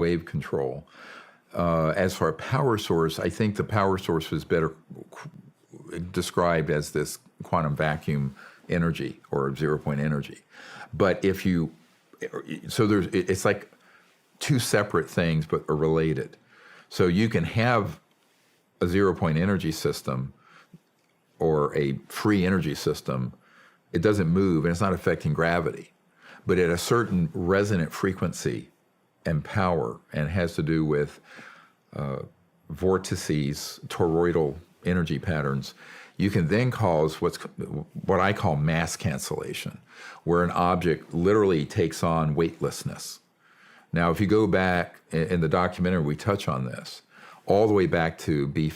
wave control. As for a power source, I think the power source was better described as this quantum vacuum energy or zero-point energy. But if you, so it's like two separate things but are related. So you can have a zero-point energy system or a free energy system. It doesn't move and it's not affecting gravity, but at a certain resonant frequency and power, and it has to do with vortices, toroidal energy patterns, you can then cause what I call mass cancellation, where an object literally takes on weightlessness. Now, if you go back in the documentary, we touch on this, all the way back to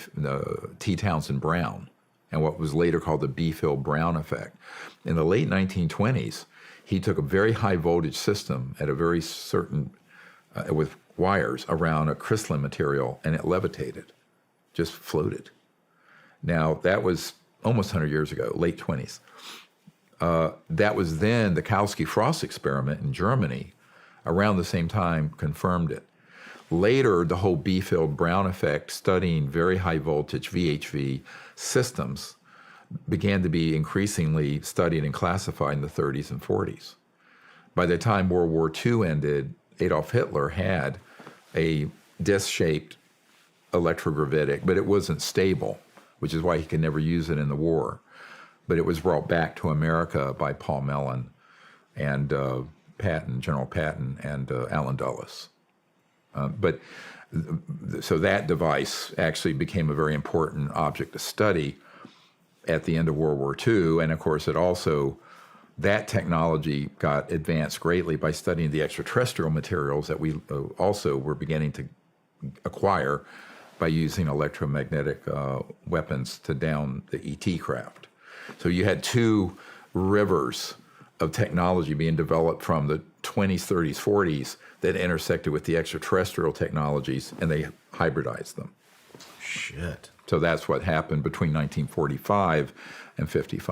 T. Townsend Brown and what was later called the B-Phil-Brown effect. In the late 1920s, he took a very high voltage system at a very certain, with wires around a crystalline material, and it levitated, just floated. Now, that was almost 100 years ago, late 20s. That was then the Kautsky-Frost experiment in Germany, around the same time, confirmed it. Later, the whole B-Phil-Brown effect, studying very high voltage VHV systems, began to be increasingly studied and classified in the 30s and 40s. By the time World War II ended, Adolf Hitler had a disc-shaped electrogravitic, but it wasn't stable, which is why he could never use it in the war. But it was brought back to America by Paul Mellon and General Patton and Allen Dulles. So that device actually became a very important object to study at the end of World War II. And of course, that technology got advanced greatly by studying the extraterrestrial materials that we also were beginning to acquire by using electromagnetic weapons to down the ET craft. So you had two rivers of technology being developed from the 20s, 30s, 40s that intersected with the extraterrestrial technologies, and they hybridized them. Shit. So that's what happened between 1945 and 55.